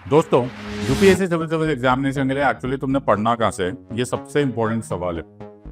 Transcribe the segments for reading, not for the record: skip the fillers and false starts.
दोस्तों, UPSC civil service examination के लिए एक्चुअली तुमने पढ़ना कहाँ से है, ये सबसे इंपॉर्टेंट सवाल है।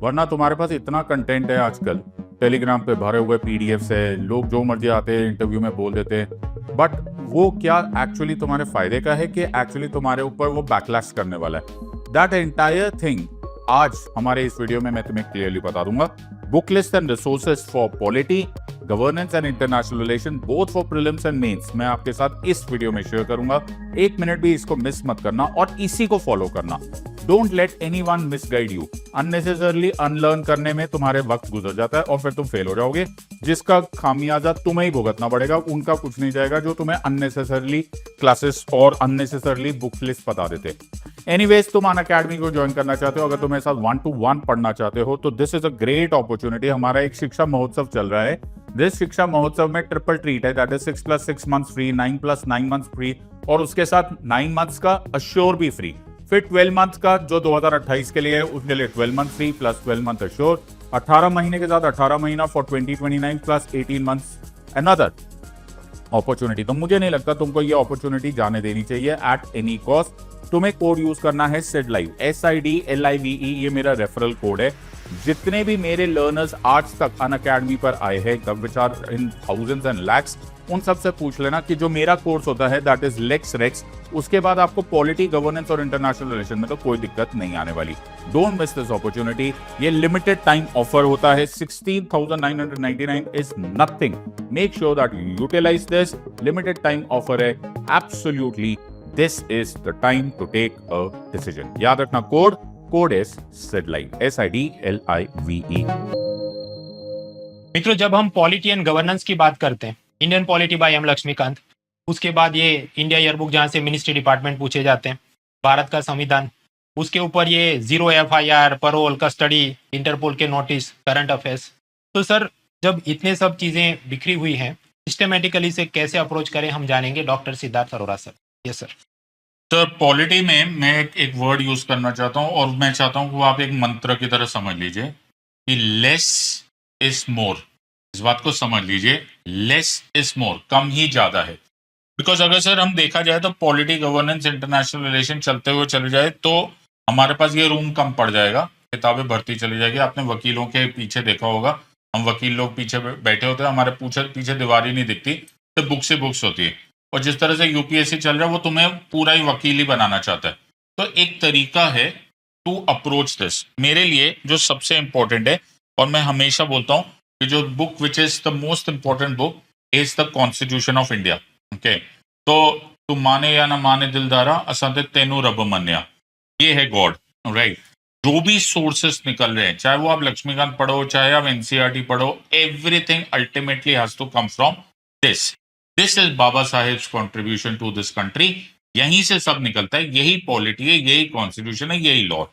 वरना तुम्हारे पास इतना कंटेंट है आजकल, टेलीग्राम पे भरे हुए पीडीएफ है, लोग जो मर्जी आते हैं इंटरव्यू में बोल देते हैं, बट वो क्या एक्चुअली तुम्हारे फायदे का है कि एक्चुअली तुम्हारे ऊपर वो बैकलैश करने वाला है? दैट एंटायर थिंग आज हमारे इस वीडियो में मैं तुम्हें क्लियरली बता दूंगा। Book list and resources for polity, governance and international relation both for prelims and mains मैं आपके साथ इस वीडियो में शेयर करूंगा। एक मिनट भी इसको मिस मत करना और इसी को फॉलो करना। Don't let anyone misguide you. Unnecessarily unlearn करने में तुम्हारे वक्त गुजर जाता है और फिर तुम फेल हो जाओगे, जिसका खामियाजा तुम्हें ही भुगतना पड़ेगा। उनका कुछ नहीं जाएगा जो तुम्हें अननेसेसरली क्लासेस और अननेसेसरली बुक लिस्ट बता देते। एनीवेज, तुम अनअकैडमी को ज्वाइन करना चाहते हो, अगर तुम मेरे साथ 1-to-1 पढ़ना चाहते हो तो this is a great opportunity. हमारा एक शिक्षा महोत्सव चल रहा है। दिस शिक्षा महोत्सव में ट्रिपल ट्रीट है, that is 6+6 months free, 9+9 months free और उसके साथ 9 मंथ्स का अश्योर भी फ्री। फिर 12 मंथ्स का जो 2028 के लिए है उसके लिए 12 month free plus 12 month assure. 18 महीने के साथ 18 महीना for 2029 plus 18 months another opportunity. तो मुझे नहीं लगता तुमको ये अपॉर्चुनिटी जाने देनी चाहिए एट एनी कॉस्ट। तुम्हें कोड यूज करना है SIDLIVE, SIDLIVE, ये मेरा रेफरल कोड है। जितने भी मेरे लर्नर्स आज तक अनअकैडमी पर आए हैं, which are in thousands and lakhs, उन सबसे पूछ लेना कि जो मेरा कोर्स होता है दैट इज लेक्स रेक्स, उसके बाद आपको पॉलिटी, गवर्नेंस और इंटरनेशनल रिलेशन में तो कोई दिक्कत नहीं आने वाली। Don't miss this opportunity. ये लिमिटेड टाइम ऑफर होता है, 16,999 is nothing. Make sure that you utilise this. Limited time offer है, absolutely this is the time to take a decision. याद रखना, कोड इज SIDLIVE, SIDLIVE। मित्रों, जब हम polity and governance की बात करते हैं, Indian polity by M Laxmikanth, उसके बाद ये इंडिया ईयरबुक जहाँ से मिनिस्ट्री डिपार्टमेंट पूछे जाते हैं, भारत का संविधान, उसके ऊपर ये 0 FIR, परोल, कस्टडी, इंटरपोल के नोटिस, करंट अफेयर्स। तो सर, जब इतने सब चीज़ें बिखरी हुई हैं, सिस्टमेटिकली से कैसे अप्रोच करें हम जानेंगे। Doctor Siddharth Arora sir. Yes sir. तो पॉलिटी में मैं एक वर्ड यूज करना चाहता हूं और मैं चाहता हूं कि वो आप एक मंत्र की तरह समझ लीजिए कि लेस इज मोर। इस बात को समझ लीजिए, लेस इज मोर, कम ही ज्यादा है। बिकॉज अगर सर हम देखा जाए तो पॉलिटी, गवर्नेंस, इंटरनेशनल रिलेशन चलते हुए चले जाए तो हमारे पास ये रूम कम पड़ जाएगा, किताबें बढ़ती चली जाएगी। आपने वकीलों के पीछे देखा होगा, हम वकील लोग पीछे बैठे होते हैं, हमारे पीछे दीवार ही नहीं दिखती, तो बुक्स ही बुक्स होती है। और जिस तरह से यूपीएससी चल रहा है वो तुम्हें पूरा ही वकील ही बनाना चाहता है। तो एक तरीका है टू अप्रोच दिस, मेरे लिए जो सबसे इंपॉर्टेंट है, और मैं हमेशा बोलता हूं कि जो book which is the most important book is the constitution of India. Okay, तो तू माने या ना माने दिलदारा, असंत तेनू रब मन्या, ये है गॉड, राइट। जो भी सोर्सेस निकल रहे हैं, चाहे वो आप लक्ष्मीकांत पढ़ो, चाहे आप एनसीईआरटी पढ़ो, everything ultimately has to come from this. This is Baba Saheb contribution to this country. यहीं से सब निकलता है, यही पॉलिटी है, यही कॉन्स्टिट्यूशन है, यही लॉ।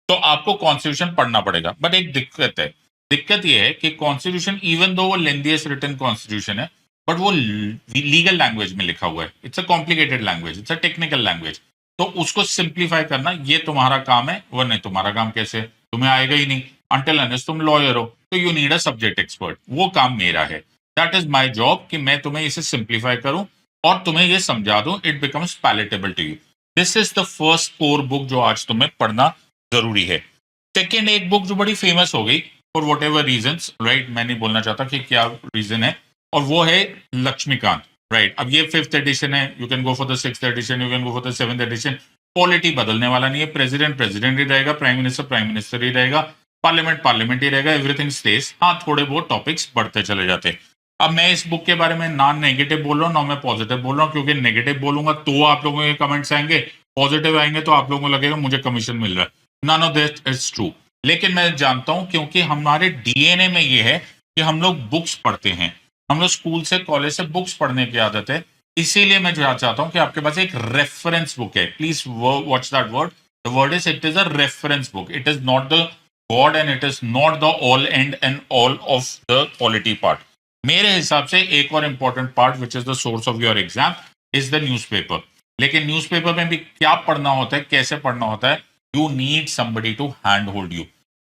तो आपको कॉन्स्टिट्यूशन पढ़ना पड़ेगा, बट एक दिक्कत है। दिक्कत यह है कि कॉन्स्टिट्यूशन, इवन दो वो लेंथीएस्ट रिटन कॉन्स्टिट्यूशन है, बट वो लीगल लैंग्वेज में लिखा हुआ है। It's a complicated language, it's a technical language. तो उसको सिंप्लीफाई करना ये तुम्हारा काम है, वो नहीं तुम्हारा काम कैसे, तुम्हें आएगा ही नहीं अनटिल अनलेस तुम लॉयर हो, तो you need a subject expert. वो काम मेरा है, दैट इज माई जॉब, कि मैं तुम्हें इसे सिंप्लीफाई करूं और तुम्हें ये समझा दूं, it becomes palatable to you. This is the first core book जो आज तुम्हें पढ़ना जरूरी है। सेकेंड, एक बुक जो बड़ी फेमस हो गई for whatever reason, right, मैं नहीं बोलना चाहता कि क्या रीजन है, और वो है लक्ष्मीकांत, राइट। अब ये 5th एडिशन है, you can go for the 6th edition, you can go for the 7th edition. Polity बदलने वाला नहीं है, प्रेसिडेंट प्रेसिडेंट ही रहेगा, प्राइम मिनिस्टर ही रहेगा, पार्लियामेंट पार्लियामेंट ही रहेगा, एवरीथिंग स्टेज। हाँ, थोड़े बहुत टॉपिक्स बढ़ते चले जाते हैं। अब मैं इस बुक के बारे में ना नेगेटिव बोल रहा हूँ ना मैं पॉजिटिव बोल रहा हूँ, क्योंकि नेगेटिव बोलूंगा तो आप लोगों के कमेंट्स आएंगे, पॉजिटिव आएंगे तो आप लोगों को लगेगा मुझे कमीशन मिल रहा है। None of that is true. लेकिन मैं जानता हूं, क्योंकि हमारे डीएनए में ये है कि हम लोग बुक्स पढ़ते हैं, हम लोग स्कूल से कॉलेज से बुक्स पढ़ने की आदत है। इसीलिए मैं जो चाहता हूं कि आपके पास एक रेफरेंस बुक है। Please watch that word. The word is, it is a reference book, it is not the God and it is not the all and all of the polity part. मेरे हिसाब से एक और important part which is the source of your exam is the newspaper. लेकिन newspaper में भी क्या पढ़ना होता है, कैसे पढ़ना होता है, you need somebody to hand hold you.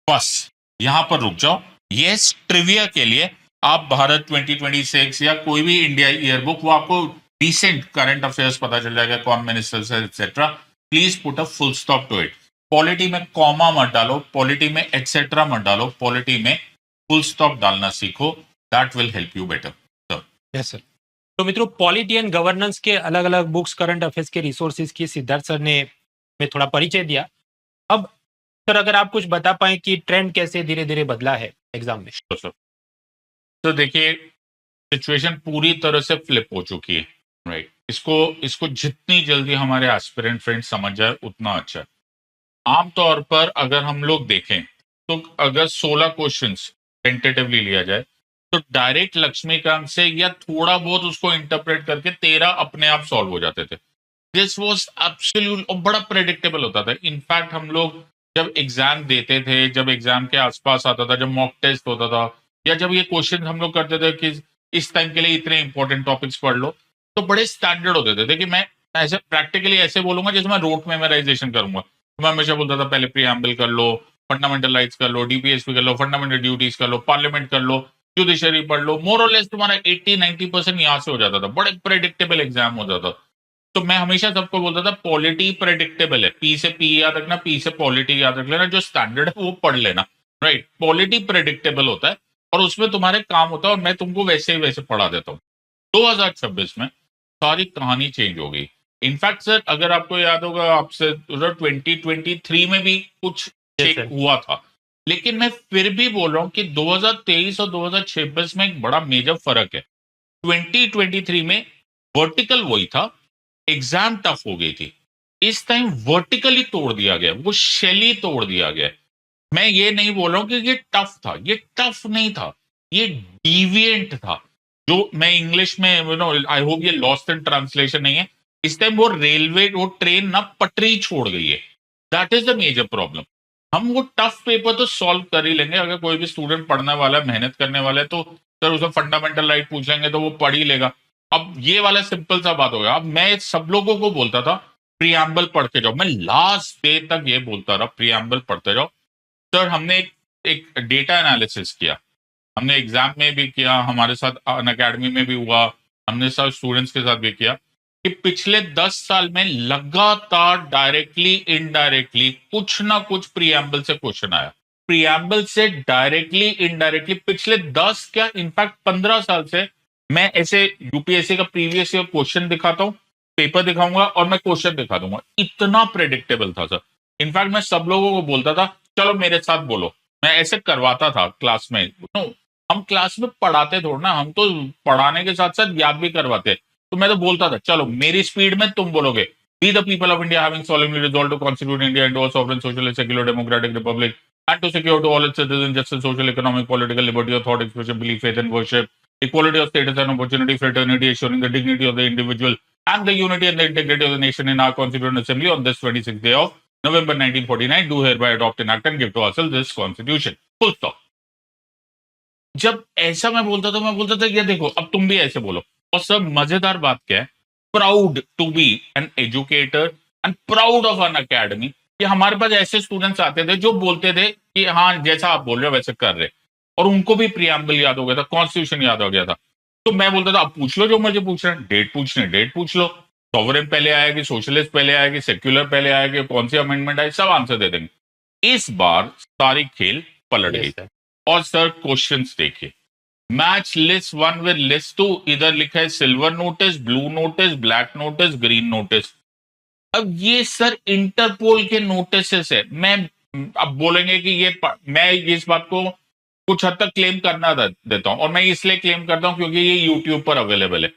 बस यहां पर रुक जाओ। यस, ट्रिविया के लिए आप भारत 2026 या कोई भी इंडिया ईयर बुक, वो आपको डिसेंट करंट अफेयर्स पता चल जाएगा, कौन मिनिस्टर्स है etcetera. Please put a full stop to it. Polity में कॉमा मत डालो, पॉलिटी में एक्सेट्रा मत डालो, पॉलिटी में फुल स्टॉप डालना सीखो. That will help you better. Yes sir. तो मित्रों, पॉलिटी एंड गवर्नेंस के अलग अलग बुक्स, करंट अफेयर्स के रिसोर्सेज की सिद्धार्थ सर ने में थोड़ा परिचय दिया. अब सर, अगर आप कुछ बता पाए कि ट्रेंड कैसे धीरे धीरे बदला है एग्जाम में. तो देखिए, सिचुएशन पूरी तरह से फ्लिप हो चुकी है. राइट. इसको जितनी जल्दी हमारे एस्पिरेंट फ्रेंड्स समझ जाए उतना अच्छा है. आमतौर पर अगर हम लोग देखें तो अगर 16 क्वेश्चंस टेंटेटिवली लिया जाए तो डायरेक्ट लक्ष्मीकांत से या थोड़ा बहुत उसको इंटरप्रेट करके 13 अपने आप सॉल्व हो जाते थे. दिस वाज एब्सोल्यूट, और बड़ा प्रेडिक्टेबल होता था. इनफैक्ट हम लोग जब एग्जाम देते थे, जब एग्जाम के आसपास आता था, जब मॉक टेस्ट होता था, या जब ये क्वेश्चन हम लोग करते थे कि इस टाइम के लिए इतने इंपॉर्टेंट टॉपिक्स पढ़ लो, तो बड़े स्टैंडर्ड होते थे. देखिए, मैं ऐसे प्रैक्टिकली ऐसे बोलूंगा जैसे मैं रोट मेमोराइजेशन करूंगा. तो मैं हमेशा बोलता था पहले प्रीएम्बल कर लो, फंडामेंटल राइट्स कर लो, डीपीएसपी कर लो, फंडामेंटल ड्यूटीज कर लो, पार्लियामेंट कर लो, जुडिशरी पढ़ लो. मोर और लेस तुम्हारा 80-90% यहाँ से हो जाता था. बड़े प्रेडिक्टेबल एग्जाम हो जाता. तो मैं हमेशा सबको बोलता था पॉलिटी प्रेडिक्टेबल है. पी से पी याद रखना, पी से पॉलिटी याद रख लेना, जो स्टैंडर्ड है वो पढ़ लेना. राइट. पॉलिटी प्रेडिक्टेबल होता है और उसमें तुम्हारे काम होता है, और मैं तुमको वैसे ही वैसे पढ़ा देता हूँ. 2026 में सारी कहानी चेंज हो गई. इनफैक्ट सर, अगर आपको याद होगा, आपसे 2023 में भी कुछ चेक sir. हुआ था, लेकिन मैं फिर भी बोल रहा हूँ कि 2023 और 2026 में एक बड़ा मेजर फर्क है. 2023 में वर्टिकल वही था, एग्जाम टफ हो गई थी. इस टाइम वर्टिकली तोड़ दिया गया, वो शेली तोड़ दिया गया. मैं ये नहीं बोल रहा हूं कि ये टफ था, ये टफ नहीं था, ये डिविएंट था. जो मैं इंग्लिश में, आई होप ये लॉस्ट इन ट्रांसलेशन नहीं है. इस टाइम वो रेलवे, वो ट्रेन ना पटरी छोड़ गई है. That is the major problem. हम वो टफ पेपर तो सॉल्व कर ही लेंगे. अगर कोई भी स्टूडेंट पढ़ने वाला है, मेहनत करने वाला है, तो सर उसे फंडामेंटल राइट पूछ लेंगे तो वो पढ़ ही लेगा. अब ये वाला सिंपल सा बात हो गया. अब मैं सब लोगों को बोलता था प्रियम्बल पढ़ के जाओ. मैं लास्ट डे तक ये बोलता रहा प्रियम्बल पढ़ते जाओ. सर, हमने एक डेटा एनालिसिस किया. हमने एग्जाम में भी किया, हमारे साथ अन अकेडमी में भी हुआ, हमने सब स्टूडेंट्स के साथ भी किया कि पिछले 10 साल में लगातार डायरेक्टली इनडायरेक्टली कुछ ना कुछ प्रियम्बल से क्वेश्चन आया. प्रियम्बल से डायरेक्टली इनडायरेक्टली पिछले 10 क्या इनफैक्ट 15 साल से मैं ऐसे यूपीएससी का प्रीवियस ईयर क्वेश्चन दिखाता हूँ, पेपर दिखाऊंगा और मैं क्वेश्चन दिखा दूंगा. इतना प्रेडिक्टेबल था सर. इनफैक्ट मैं सब लोगों को बोलता था चलो मेरे साथ बोलो. मैं ऐसे करवाता था क्लास में. हम क्लास में पढ़ाते थोड़ा ना, हम तो पढ़ाने के साथ साथ याद भी करवाते. तो मैं तो बोलता था चलो मेरी स्पीड में तुम बोलोगे. We the people of India having solemnly resolved to constitute India into a sovereign, socialist, secular, democratic republic, and to secure to all its citizens justice, social, economic, political liberty of thought expression, belief, faith, and worship, equality of status and opportunity, fraternity, assuring the dignity of the individual and the unity and the integrity of the nation in our Constituent Assembly on this 26th day of November 1949, do hereby adopt, enact, and give to ourselves this Constitution. Full stop. जब ऐसा मैं बोलता था ये देखो अब तुम भी ऐसे बोलो. और सब मजेदार बात क्या है, proud to be an educator and proud of Unacademy, कि हमारे पास ऐसे स्टूडेंट्स आते थे जो बोलते थे कि हाँ जैसा आप बोल रहे हो वैसे कर रहे, और उनको भी प्रियम्बल याद हो गया था, कॉन्स्टिट्यूशन याद हो गया था. तो मैं बोलता था अब पूछ लो जो मुझे पूछ रहे हैं, डेट पूछने डेट पूछ लो, सॉवरेन पहले आएगी, सोशलिस्ट पहले आएगी, सेक्युलर पहले आएगी, कौन सी अमेंडमेंट आई, सब आंसर दे देंगे. इस बार सारी खेल पलट गई. और सर क्वेश्चंस देखिए, मैच लिस्ट 1 विद लिस्ट 2. इधर लिखा है silver notice, blue notice, black notice, green notice. अब ये सर इंटरपोल के नोटिस है. मैं अब बोलेंगे कि ये मैं इस बात को कुछ हद तक क्लेम करना देता हूं, और मैं इसलिए क्लेम करता हूं क्योंकि ये यूट्यूब पर अवेलेबल है.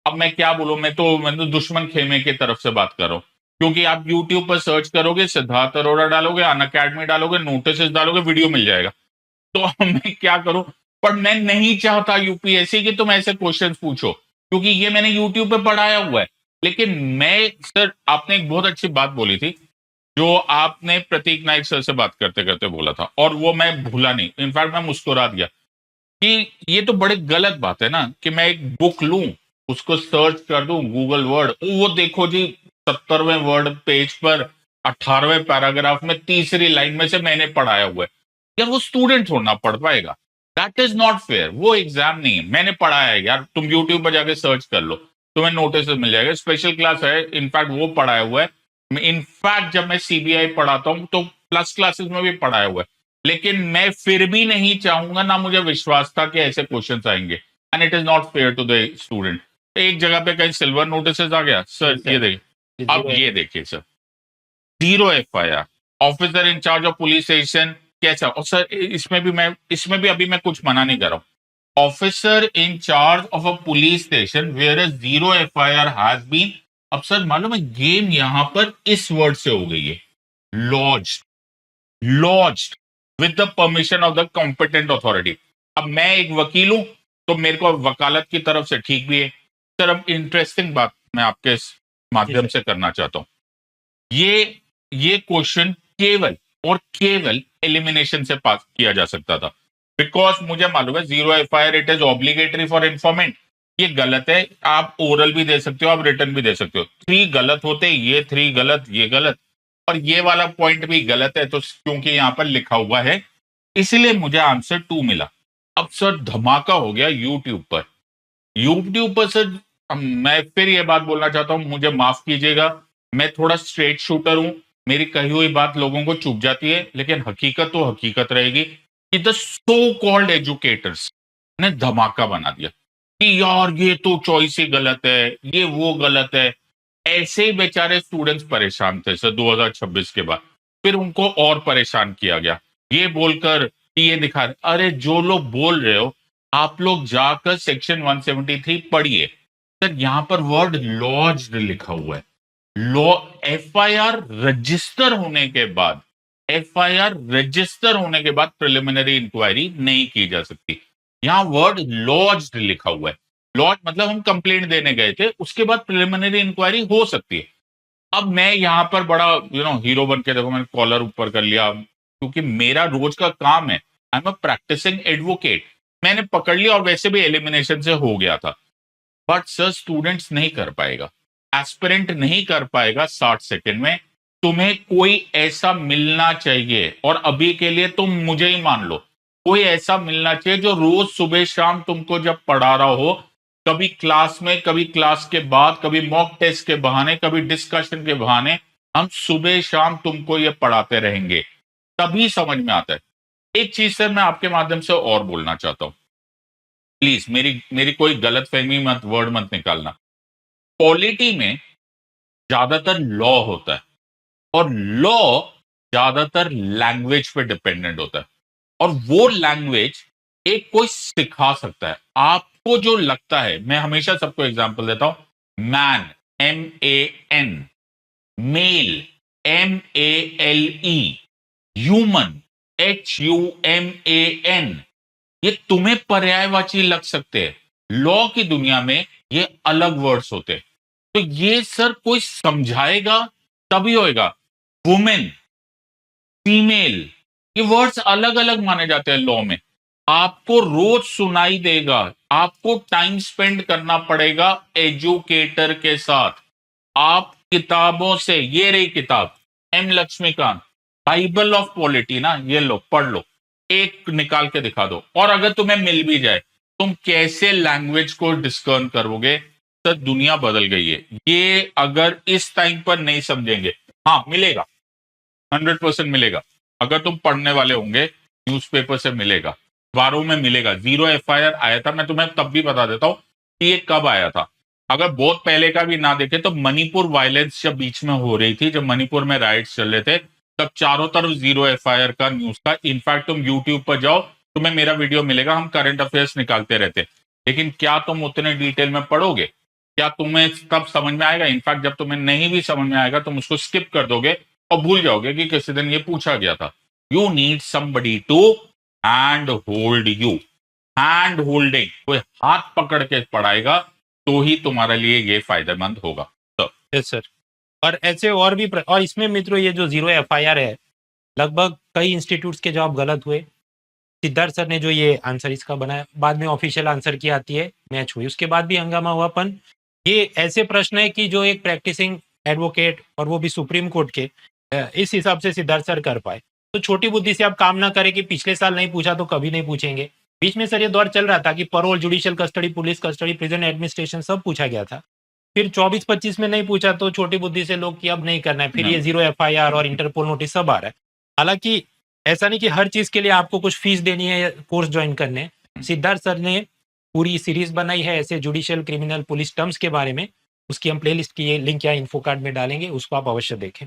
अब मैं क्या बोलूं, मैं तो दुश्मन खेमे की तरफ से बात कर रहा हूं, क्योंकि आप यूट्यूब पर सर्च करोगे, सिद्धार्थ अरोड़ा डालोगे, अन अकेडमी डालोगे, नोटिस डालोगे, वीडियो मिल जाएगा. तो मैं क्या करूं, पर मैं नहीं चाहता यूपीएससी कि तुम ऐसे क्वेश्चंस पूछो, क्योंकि ये मैंने यूट्यूब पे पढ़ाया हुआ है. लेकिन मैं सर, आपने एक बहुत अच्छी बात बोली थी जो आपने प्रतीक नाइक सर से बात करते करते बोला था, और वो मैं भूला नहीं. इनफैक्ट मैं मुस्कुरा दिया कि ये तो बड़े गलत बात है ना कि मैं एक बुक लूं, उसको सर्च कर दूं गूगल वर्ड, वो देखो जी 70वें वर्ड पेज पर 18वें पैराग्राफ में तीसरी लाइन में से मैंने पढ़ाया हुआ है. यार वो स्टूडेंट थोड़ा पढ़ पाएगा. That is not fair. वो एग्जाम नहीं है, मैंने पढ़ाया है यार. तुम यूट्यूब पर जाके सर्च कर लो. तुम्हें नोटिस मिल जाएगा। स्पेशल क्लास है, इनफैक्ट वो पढ़ाया हुआ है। इनफैक्ट जब मैं सीबीआई पढ़ाता हूँ तो प्लस क्लासेस में भी पढ़ाया हुआ है, लेकिन मैं फिर भी नहीं चाहूंगा, ना मुझे विश्वास था कि ऐसे क्वेश्चंस आएंगे, and it is not fair to the student. एक जगह पे कहीं सिल्वर नोटिस आ गया सर, Yes, sir. ये देखिए, अब Zero ये देखिए sir, 0 FIR, officer in charge of police station, कैसा? और सर इसमें भी अभी मैं कुछ मना नहीं कर रहा हूं। Officer in charge of a police station where 0 FIR has been. अब सर मालूम है गेम यहां पर इस वर्ड से हो गई है, lodged, lodged with the permission of the competent authority. अब मैं एक वकील हूं तो मेरे को वकालत की तरफ से ठीक भी है। सर अब इंटरेस्टिंग बात मैं आपके इस माध्यम से करना चाहता हूं। ये क्वेश्चन केवल और केवल एलिमिनेशन से पास किया जा सकता था, बिकॉज मुझे मालूम है 0 FIR it is obligatory for informant. ये गलत है, आप ओरल भी दे सकते हो, आप रिटर्न भी दे सकते हो। 3 गलत होते, ये 3 गलत, ये गलत, और ये वाला पॉइंट भी गलत है, तो क्योंकि यहां पर लिखा हुआ है इसलिए मुझे आंसर 2 मिला। अब सर धमाका हो गया यूट्यूब पर। यूट्यूब पर सर मैं फिर ये बात बोलना चाहता हूं, मुझे माफ कीजिएगा, मैं थोड़ा स्ट्रेट शूटर हूं, मेरी कही हुई बात लोगों को चुभ जाती है, लेकिन हकीकत तो हकीकत रहेगी कि द सो कॉल्ड एजुकेटर्स ने धमाका बना दिया कि यार ये तो चॉइस ही गलत है, ये वो गलत है। ऐसे ही बेचारे स्टूडेंट्स परेशान थे सर 2026 के बाद। फिर उनको और परेशान किया गया ये बोलकर कि ये दिखा रहे, अरे जो लोग बोल रहे हो आप लोग जाकर सेक्शन 173 पढ़िए। सर यहां पर वर्ड लॉज्ड लिखा हुआ है। लॉ FIR रजिस्टर होने के बाद, FIR रजिस्टर होने के बाद प्रिलिमिनरी इंक्वायरी नहीं की जा सकती। यहां वर्ड लॉज्ड लिखा हुआ है। लॉज मतलब हम कंप्लेंट देने गए थे, उसके बाद प्रिलिमिनरी इंक्वायरी हो सकती है। अब मैं यहां पर बड़ा हीरो बन के, देखो मैंने कॉलर ऊपर कर लिया क्योंकि मेरा रोज का काम है, I am a practising advocate. मैंने पकड़ लिया और वैसे भी एलिमिनेशन से हो गया था। बट सर स्टूडेंट्स नहीं कर पाएगा, एस्पिरेंट नहीं कर पाएगा 60 सेकंड में। तुम्हें कोई ऐसा मिलना चाहिए, और अभी के लिए तुम मुझे ही मान लो, कोई ऐसा मिलना चाहिए जो रोज सुबह शाम तुमको जब पढ़ा रहा हो, कभी क्लास में, कभी क्लास के बाद, कभी मॉक टेस्ट के बहाने, कभी डिस्कशन के बहाने, हम सुबह शाम तुमको ये पढ़ाते रहेंगे, तभी समझ में आता है। एक चीज सर मैं आपके माध्यम से और बोलना चाहता हूं, प्लीज मेरी मेरी कोई गलत फहमी मत, वर्ड मत निकालना। पॉलिटी में ज्यादातर लॉ होता है, और लॉ ज्यादातर लैंग्वेज पे डिपेंडेंट होता है, और वो लैंग्वेज एक कोई सिखा सकता है। आपको जो लगता है, मैं हमेशा सबको एग्जांपल देता हूं, man MAN, male MALE, human HUMAN, ये तुम्हें पर्यायवाची लग सकते हैं, लॉ की दुनिया में ये अलग वर्ड्स होते हैं। तो ये सर कोई समझाएगा तभी होएगा। वुमेन, फीमेल, ये वर्ड्स अलग अलग माने जाते हैं लॉ में। आपको रोज सुनाई देगा, आपको टाइम स्पेंड करना पड़ेगा एजुकेटर के साथ। आप किताबों से, ये रही किताब M Laxmikanth, bible of polity ना, ये लो पढ़ लो, एक निकाल के दिखा दो, और अगर तुम्हें मिल भी जाए, तुम कैसे लैंग्वेज को डिस्कर्न करोगे? तो दुनिया बदल गई है, ये अगर इस टाइम पर नहीं समझेंगे। हाँ मिलेगा, 100% मिलेगा, अगर तुम पढ़ने वाले होंगे, न्यूज़पेपर से मिलेगा, अखबारों में मिलेगा। 0 FIR आया था, मैं तुम्हें तब भी बता देता हूं कि ये कब आया था। अगर बहुत पहले का भी ना देखे तो मणिपुर वायलेंस जब बीच में हो रही थी, जब मणिपुर में राइट्स चल रहे थे, तब चारों तरफ 0 FIR का न्यूज था। इनफैक्ट तुम यूट्यूब पर जाओ, तुम्हें मेरा वीडियो मिलेगा, हम करंट अफेयर्स निकालते रहते। लेकिन क्या तुम उतने डिटेल में पढ़ोगे? क्या तुम्हें तब समझ में आएगा? इनफैक्ट जब तुम्हें नहीं भी समझ में आएगा, तुम उसको स्किप कर दोगे और भूल जाओगे कि किसी दिन ये पूछा गया था। You need somebody to hand hold you. Hand holding, कोई हाथ पकड़ के पढ़ाएगा तो ही तुम्हारे लिए ये फायदेमंद होगा। तो यस सर। और ऐसे और भी और इसमें मित्रों ये जो 0 FIR है, लगभग कई इंस्टीट्यूट्स के जवाब गलत हुए। सिद्धार्थ सर ने जो ये आंसर इसका बनाया, बाद में ऑफिशियल आंसर की आती है, मैच हुई, उसके बाद भी हंगामा हुआ। पन ये ऐसे प्रश्न है कि जो एक प्रैक्टिसिंग एडवोकेट, और वो भी सुप्रीम कोर्ट के, इस हिसाब से सिद्धार्थ सर कर पाए। तो छोटी बुद्धि से आप काम ना करें कि पिछले साल नहीं पूछा तो कभी नहीं पूछेंगे। बीच में सर ये दौर चल रहा था कि parole, judicial custody, police custody, prison administration सब पूछा गया था। फिर 24-25 में नहीं पूछा तो छोटी बुद्धि से लोग कि अब नहीं करना है, फिर ये 0 एफआईआर और इंटरपोल नोटिस सब आ रहा है। हालांकि ऐसा नहीं कि हर चीज के लिए आपको कुछ फीस देनी है या कोर्स ज्वाइन करने हैं। सिद्धार्थ सर ने पूरी सीरीज बनाई है ऐसे जुडिशियल क्रिमिनल पुलिस टर्म्स के बारे में, उसकी हम प्लेलिस्ट की ये लिंक या इन्फो कार्ड में डालेंगे, उसको आप अवश्य देखें।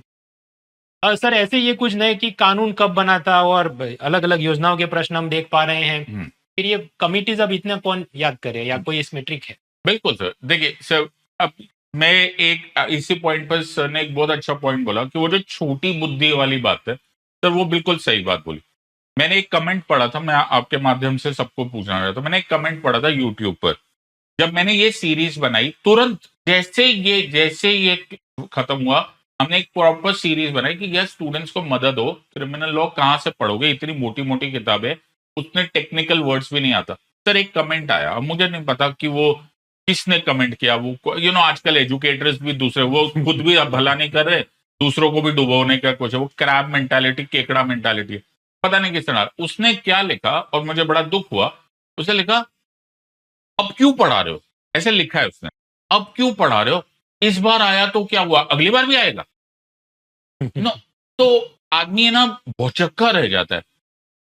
सर ऐसे ये कुछ नए कि कानून कब बना था और अलग अलग योजनाओं के प्रश्न हम देख पा रहे हैं, फिर ये कमिटीज अब इतना कौन याद करे या कोई इसमें ट्रिक है? बिल्कुल सर, देखिए सर, अब मैं एक इसी पॉइंट पर सर ने एक बहुत अच्छा पॉइंट बोला कि वो जो छोटी बुद्धि वाली बात है सर, वो बिल्कुल सही बात बोली। मैंने एक कमेंट पढ़ा था, मैं आपके माध्यम से सबको पूछना चाहता हूं। मैंने एक कमेंट पढ़ा था यूट्यूब पर, जब मैंने ये सीरीज बनाई तुरंत जैसे ये खत्म हुआ, हमने एक प्रॉपर सीरीज बनाई कि यार स्टूडेंट्स को मदद हो, क्रिमिनल लॉ कहाँ से पढ़ोगे, इतनी मोटी मोटी किताबें, उसमें टेक्निकल वर्ड्स भी नहीं आता। सर एक कमेंट आया, अब मुझे नहीं पता कि वो किसने कमेंट किया, वो आजकल एजुकेटर्स भी दूसरे, वो खुद भी अब भला नहीं कर रहे, दूसरों को भी डुबोने का कुछ है, वो क्रैब मेंटालिटी, केकड़ा मेंटालिटी है, पता नहीं किस तरह। उसने क्या लिखा और मुझे बड़ा दुख हुआ, उसने लिखा अब क्यों पढ़ा रहे हो, ऐसे लिखा है उसने, अब क्यों पढ़ा रहे हो, इस बार आया तो क्या हुआ, अगली बार भी आएगा। नो, तो आदमी है ना भौचक्का रह जाता है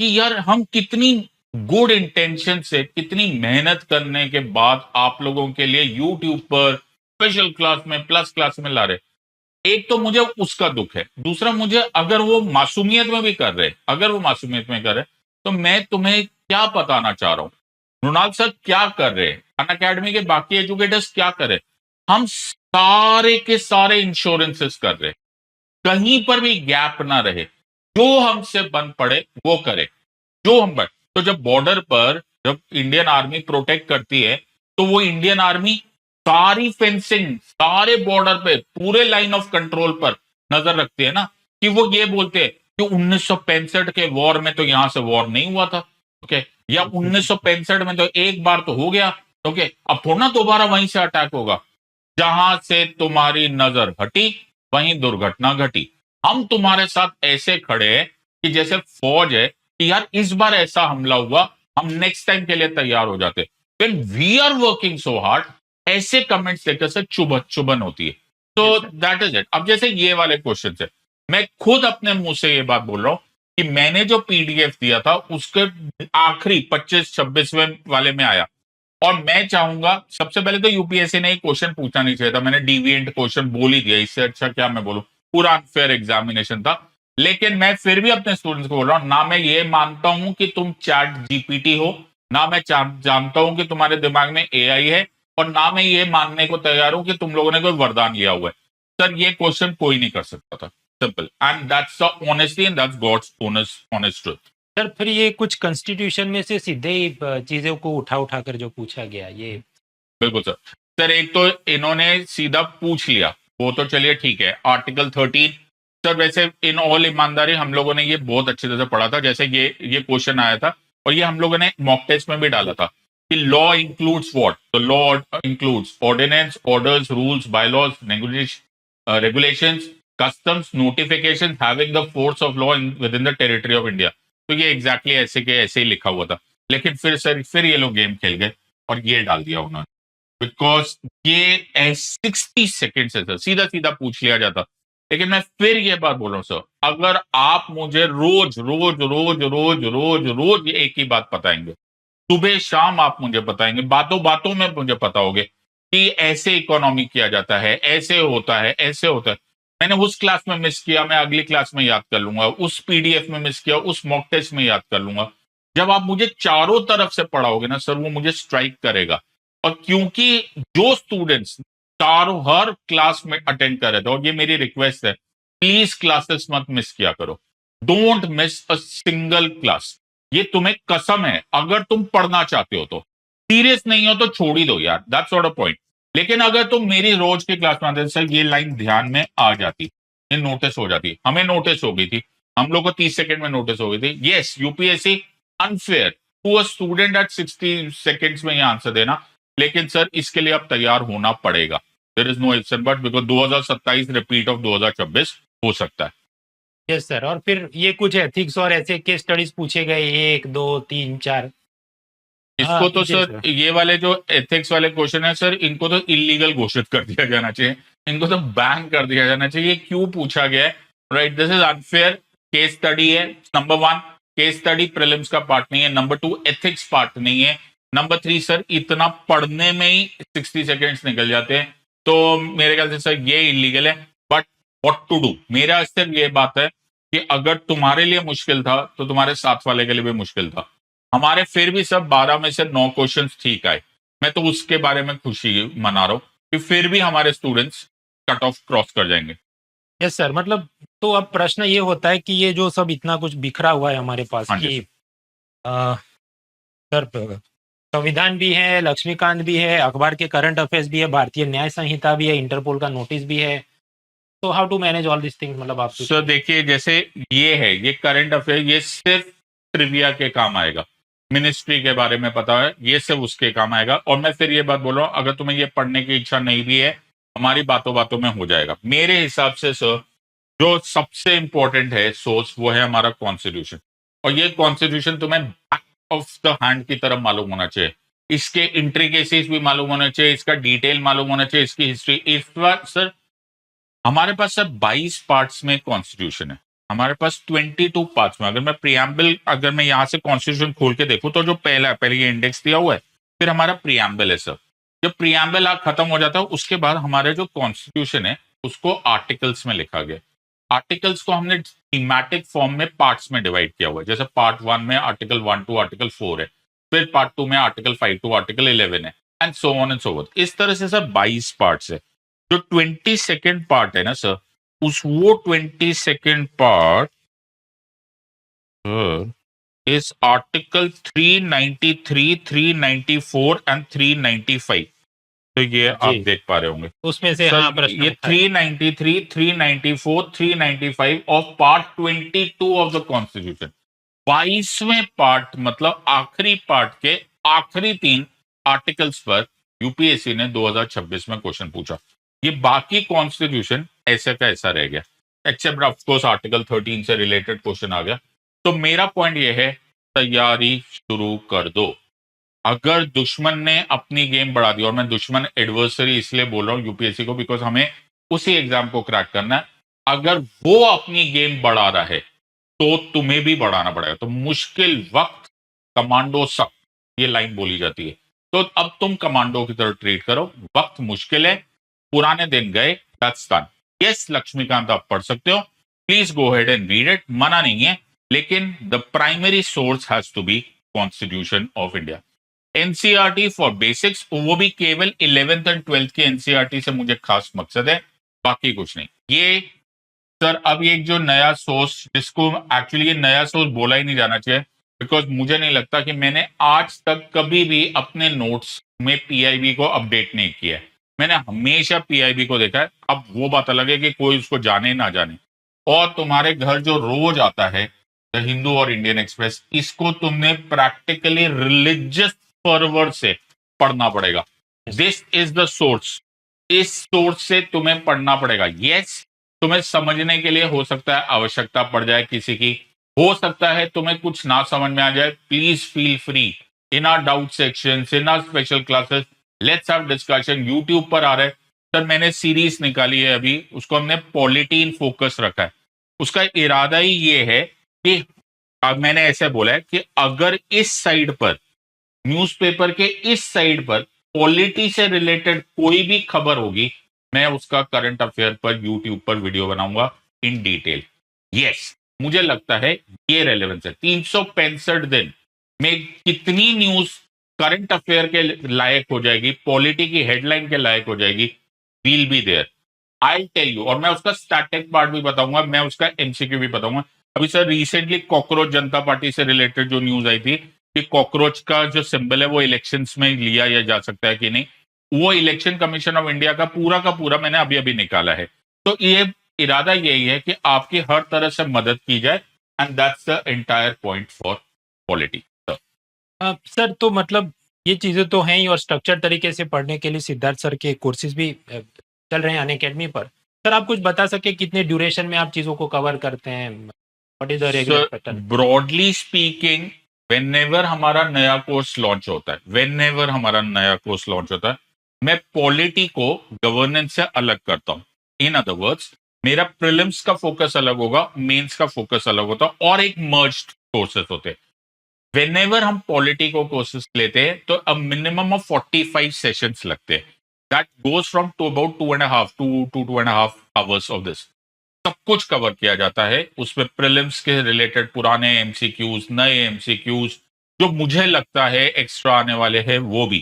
कि यार हम कितनी गुड इंटेंशन से, कितनी मेहनत करने के बाद आप लोगों के लिए यूट्यूब पर स्पेशल क्लास में, प्लस क्लास में ला रहे। एक तो मुझे उसका दुख है, दूसरा मुझे अगर वो मासूमियत में भी कर रहे, अगर वो मासूमियत में कर रहे, तो मैं तुम्हें क्या बताना चाह रहा हूं, मृणाल सर क्या कर रहे हैं, अन अकेडमी के बाकी एजुकेटर्स क्या कर रहे, हम सारे के सारे इंश्योरेंसेस कर रहे, कहीं पर भी गैप ना रहे, जो हमसे बन पड़े वो करे, जो हम बन। तो जब बॉर्डर पर जब इंडियन आर्मी प्रोटेक्ट करती है, तो वो इंडियन आर्मी सारी फेंसिंग, सारे बॉर्डर पे, पूरे लाइन ऑफ कंट्रोल पर नजर रखती है ना, कि वो ये बोलते हैं कि 1965 के वॉर में तो यहां से वॉर नहीं हुआ था, ओके, या 1965 में तो एक बार तो हो गया, ओके, अब थोड़ा ना दोबारा वहीं से अटैक होगा, जहां से तुम्हारी नजर हटी वहीं दुर्घटना घटी। हम तुम्हारे साथ ऐसे खड़े हैं कि जैसे फौज है कि यार इस बार ऐसा हमला हुआ, हम नेक्स्ट टाइम के लिए तैयार हो जाते। When we are working so hard, ऐसे कमेंट्स देखकर से चुभन चुभन होती है। तो दैट इज इट। अब जैसे ये वाले क्वेश्चन है, मैं खुद अपने मुंह से ये बात बोल रहा हूं कि मैंने जो पीडीएफ दिया था उसके आखिरी 25-26वें वाले में आया, और मैं चाहूंगा सबसे पहले तो यूपीएससी ने एक क्वेश्चन पूछना नहीं चाहिए था, मैंने डिविएंट क्वेश्चन बोल ही दिया, इससे अच्छा क्या मैं बोलूं, पूरा अनफेयर एग्जामिनेशन था। लेकिन मैं फिर भी अपने स्टूडेंट्स को बोल रहा हूं, ना मैं ये मानता हूं कि तुम चैट जीपीटी हो, ना मैं जानता हूं कि तुम्हारे दिमाग में एआई है, और ना मैं ये मानने को तैयार हूं कि तुम लोगों ने कोई वरदान लिया हुआ है। सर ये क्वेश्चन कोई नहीं कर सकता था, simple, and that's the honesty and that's god's honest truth. Sir फिर ये कुछ कॉन्स्टिट्यूशन में से सीधे ही चीजों को उठा उठा कर जो पूछा गया ये? बिल्कुल सर। सर एक तो इन्होंने सीधा पूछ लिया, वो तो चलिए ठीक है, आर्टिकल 13। सर वैसे इन ऑल ईमानदारी हम लोगों ने ये बहुत अच्छी तरह से पढ़ा था, जैसे ये क्वेश्चन आया था, और ये हम लोगों ने मॉक टेस्ट में भी डाला था कि लॉ इंक्लूड्स व्हाट, तो law includes ordinance, orders, rules, bylaws, regulations, customs, notification having the force of law within the territory of India. तो ये एग्जैक्टली ऐसे के ऐसे ही लिखा हुआ था, लेकिन फिर सर फिर ये लोग गेम खेल गए और ये डाल दिया उन्होंने, बिकॉज ये 60 सेकेंड से सर सीधा सीधा पूछ लिया जाता। लेकिन मैं फिर ये बात बोल रहा हूँ सर, अगर आप मुझे रोज रोज रोज रोज रोज रोज ये एक ही बात बताएंगे, सुबह शाम आप मुझे बताएंगे, बातों बातों में मुझे पता होगे कि ऐसे इकोनॉमी किया जाता है, ऐसे होता है, ऐसे होता है, मैंने उस क्लास में मिस किया, मैं अगली क्लास में याद कर लूंगा, उस पीडीएफ में मिस किया, उस मॉक टेस्ट में याद कर लूंगा। जब आप मुझे चारों तरफ से पढ़ाओगे ना सर, वो मुझे स्ट्राइक करेगा। और क्योंकि जो स्टूडेंट्स चारों हर क्लास में अटेंड कर रहे थे, और ये मेरी रिक्वेस्ट है, प्लीज क्लासेस मत मिस किया करो, don't miss a single class, ये तुम्हें कसम है, अगर तुम पढ़ना चाहते हो तो, सीरियस नहीं हो तो छोड़ ही दो यार, दैट्स नॉट अ पॉइंट। लेकिन अगर तुम मेरी रोज की क्लास में आते सर, ये लाइन ध्यान में आ जाती, ये नोटिस हो जाती, हमें नोटिस हो गई थी, हम लोग को 30 सेकंड में नोटिस हो गई थी। Yes, UPSC unfair to a student at 60 seconds में ये आंसर देना, लेकिन सर इसके लिए अब तैयार होना पड़ेगा, there is no ifs and but, because 2027 repeat of 2026 हो सकता है। यस सर, और फिर ये कुछ एथिक्स और ऐसे केस स्टडीज पूछे गए 1 2 3 4? इसको तो जी सर सर। ये वाले जो एथिक्स वाले क्वेश्चन है सर, इनको तो इलीगल घोषित कर दिया जाना चाहिए, इनको तो बैन कर दिया जाना चाहिए। ये क्यों पूछा गया है? Right, this is unfair. Case study है, number one, case study prelims का पार्ट नहीं है। नंबर टू, एथिक्स पार्ट नहीं है। नंबर थ्री सर, इतना पढ़ने में ही 60 सेकेंड्स निकल जाते हैं, तो मेरे ख्याल से सर ये इलीगल है। बट व्हाट टू डू, मेरा सिर्फ ये बात है कि अगर तुम्हारे लिए मुश्किल था तो तुम्हारे साथ वाले के लिए भी मुश्किल था। हमारे फिर भी सब 12 में से 9 क्वेश्चंस ठीक आए। मैं तो उसके बारे में खुशी मना रहा हूं कि फिर भी हमारे स्टूडेंट्स कट ऑफ क्रॉस कर जाएंगे। यस सर, मतलब तो अब प्रश्न ये होता है कि ये जो सब इतना कुछ बिखरा हुआ है हमारे पास हाँ जी कि सर। अ, सर संविधान भी है, लक्ष्मीकांत भी है, अखबार के करंट अफेयर्स भी है, भारतीय न्याय संहिता भी है, इंटरपोल का नोटिस भी है। तो how to manage all this things, मतलब आप कुछ। सर देखिए, जैसे ये है, ये करंट अफेयर, ये सिर्फ ट्रिविया के काम आएगा। मिनिस्ट्री के बारे में पता है, ये सिर्फ उसके काम आएगा। और मैं फिर ये बात बोल रहा हूं, अगर तुम्हें ये पढ़ने की इच्छा नहीं भी है, हमारी बातों बातों में हो जाएगा। मेरे हिसाब से सर, जो सबसे इंपॉर्टेंट है सोर्स, वो है हमारा कॉन्स्टिट्यूशन। और ये कॉन्स्टिट्यूशन तुम्हें बैक ऑफ द हैंड की तरफ मालूम होना चाहिए। इसके इंट्रिकेसीज भी मालूम होना चाहिए, इसका डिटेल मालूम होना चाहिए, इसकी हिस्ट्री। इस बार सर हमारे पास सर 22 पार्ट्स में कॉन्स्टिट्यूशन है, हमारे पास 22 पार्ट्स में। अगर मैं यहां से कॉन्स्टिट्यूशन खोल के देखूं, तो जो पहले ये इंडेक्स दिया हुआ है, फिर हमारा प्रियम्बल है सर। जब प्रियम्बल खत्म हो जाता है, उसके बाद हमारे जो कॉन्स्टिट्यूशन है उसको आर्टिकल्स में लिखा गया। आर्टिकल्स को हमने थीमेटिक फॉर्म में पार्ट्स में डिवाइड किया हुआ है। जैसे पार्ट 1 में आर्टिकल 1 टू आर्टिकल 4 है, फिर पार्ट 2 में आर्टिकल 5 टू आर्टिकल 11 है, and so on and so fourth. इस तरह से सर 22 पार्ट्स है। जो 22nd पार्ट है ना सर, उस वो 22nd पार्ट इस आर्टिकल 393, 394 एंड 395। तो ये आप जी, देख पा रहे होंगे उसमें से हाँ सर, प्रश्न ये उठा है। 393, 394, 395 of part 22 of the constitution. 22वें पार्ट मतलब आखिरी पार्ट के आखिरी 3 आर्टिकल्स पर यूपीएससी ने 2026 में क्वेश्चन पूछा। ये बाकी कॉन्स्टिट्यूशन ऐसे का ऐसा रह गया, एक्सेप्ट ऑफ कोर्स आर्टिकल 13 से रिलेटेड क्वेश्चन आ गया। तो मेरा पॉइंट ये है, तैयारी शुरू कर दो। अगर दुश्मन ने अपनी गेम बढ़ा दी, और मैं दुश्मन एडवर्सरी इसलिए बोल रहा हूं यूपीएससी को, बिकॉज हमें उसी एग्जाम को क्रैक करना है। अगर वो अपनी गेम बढ़ा रहा है, तो तुम्हें भी बढ़ाना पड़ेगा। तो मुश्किल वक्त कमांडो सब, ये लाइन बोली जाती है। तो अब तुम कमांडो की तरह ट्रीट करो। वक्त मुश्किल है, पुराने दिन गए, दैट्स डन। यस लक्ष्मीकांत आप पढ़ सकते हो, please go head and read it, मना नहीं है, लेकिन the primary source has to be constitution of India. NCERT for basics, वो भी केवल 11th एंड 12th के एनसीईआरटी से मुझे खास मकसद है, बाकी कुछ नहीं। ये सर अब ये जो नया सोर्स, जिसको एक्चुअली ये नया सोर्स बोला ही नहीं जाना चाहिए, बिकॉज मुझे नहीं लगता कि मैंने आज तक कभी भी अपने नोट्स में पीआईबी को अपडेट नहीं किया है। मैंने हमेशा पीआईबी को देखा है। अब वो बात अलग है कि कोई उसको जाने ना जाने। और तुम्हारे घर जो रोज आता है द हिंदू और इंडियन एक्सप्रेस, इसको तुमने प्रैक्टिकली रिलीजियस फर्वर से पढ़ना पड़ेगा। दिस इज द सोर्स, इस सोर्स से तुम्हें पढ़ना पड़ेगा। यस, तुम्हें समझने के लिए हो सकता है आवश्यकता पड़ जाए किसी की, हो सकता है तुम्हें कुछ ना समझ में आ जाए। Please feel free in are doubt section, in are special classes, let's have discussion. YouTube पर आ रहे हैं सर, मैंने सीरीज निकाली है अभी, उसको हमने पॉलिटी इन फोकस रखा है। उसका इरादा ही ये है कि अब मैंने ऐसे बोला है कि अगर इस साइड पर, न्यूज़पेपर के इस साइड पर पॉलिटी से रिलेटेड कोई भी खबर होगी, मैं उसका करंट अफेयर पर यूट्यूब पर वीडियो बनाऊंगा इन डिटेल। यस, मुझे लगता है ये रेलेवेंस है। 365 दिन में कितनी न्यूज करंट अफेयर के लायक हो जाएगी, पॉलिटी की हेडलाइन के लायक हो जाएगी, we'll be there, I tell you. और मैं उसका स्टैटिक पार्ट भी बताऊंगा, मैं उसका एमसीक्यू भी बताऊंगा। अभी सर रिसेंटली कॉकरोच जनता पार्टी से रिलेटेड जो न्यूज आई थी कि कॉकरोच का जो सिंबल है वो इलेक्शंस में लिया या जा सकता है कि नहीं, वो इलेक्शन कमीशन ऑफ इंडिया का पूरा मैंने अभी अभी निकाला है। तो ये इरादा यही है कि आपकी हर तरह से मदद की जाए, and that's the entire point for polity. Sir तो मतलब ये चीज़ें तो हैं ही, और स्ट्रक्चर तरीके से पढ़ने के लिए सिद्धार्थ सर के कोर्सेज भी चल रहे हैं अनअकैडमी पर। सर आप कुछ बता सके कितने ड्यूरेशन में आप चीज़ों को कवर करते हैं, what is the regular sir pattern? Broadly speaking whenever हमारा नया कोर्स लॉन्च होता है, व्हेनेवर हमारा नया कोर्स लॉन्च होता है, मैं पॉलिटी को गवर्नेंस से अलग करता हूं। इन अदर वर्ड्स, मेरा प्रीलिम्स का फोकस अलग होगा, मेंस का फोकस अलग होता है और एक मर्ज्ड कोर्सेस होते हैं। व्हेनेवर हम पॉलिटी को कोर्सेस लेते हैं तो अ मिनिमम ऑफ 45 सेशंस लगते हैं। That goes from to about 2.5 hours of this. सब कुछ कवर किया जाता है उसमें, प्रीलिम्स के रिलेटेड पुराने एमसीक्यूज, नए एमसीक्यूज, जो मुझे लगता है एक्स्ट्रा आने वाले हैं वो भी।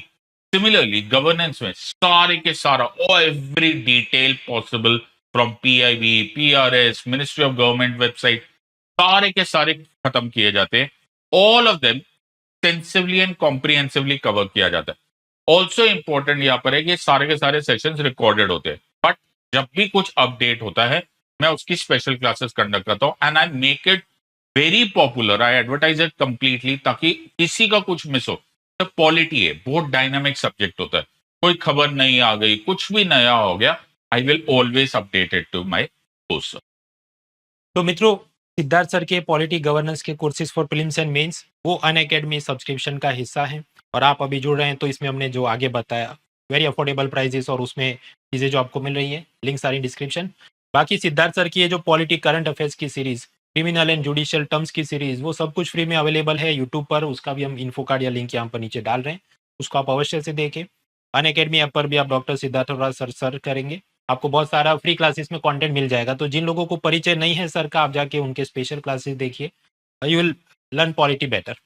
सिमिलरली गवर्नेंस में सारे के सारा every detail possible from PIB, PRS, ministry of government website, सारे के सारे खत्म किए जाते हैं। All of them extensively and comprehensively cover किया जाता है। ऑल्सो इंपॉर्टेंट यहाँ पर है कि सारे के सारे सेशंस रिकॉर्डेड होते हैं, बट जब भी कुछ अपडेट होता है मैं उसकी स्पेशल क्लासेस कंडक्ट करता हूँ and I make it very popular, I advertise it completely ताकि किसी का कुछ मिस हो। तो पॉलिटी है, बहुत डायनामिक सब्जेक्ट होता है, कोई खबर नहीं आ गई, कुछ भी नया हो गया, I will always update it to my post. तो मित्रों, सिद्धार्थ सर के पॉलिटी गवर्नेंस के courses for prelims and mains वो अनअकैडमी सब्सक्रिप्शन का हिस्सा है, और आप अभी जुड़ रहे हैं तो इसमें हमने जो आगे बताया वेरी अफोर्डेबल प्राइजेस और उसमें चीज़ें जो आपको मिल रही हैं, लिंक सारी डिस्क्रिप्शन। बाकी सिद्धार्थ सर की ये जो पॉलिटी करंट अफेयर्स की series, criminal and judicial terms की सीरीज, वो सब कुछ फ्री में अवेलेबल है यूट्यूब पर। उसका भी हम इन्फो कार्ड या लिंक यहाँ पर नीचे डाल रहे हैं, उसको आप अवश्य से देखें। अनअकैडमी ऐप पर भी आप डॉक्टर सिद्धार्थ सर सर्च करेंगे, आपको बहुत सारा फ्री क्लासेस में कंटेंट मिल जाएगा। तो जिन लोगों को परिचय नहीं है सर का, आप जाके उनके स्पेशल क्लासेस देखिए, you will learn polity better.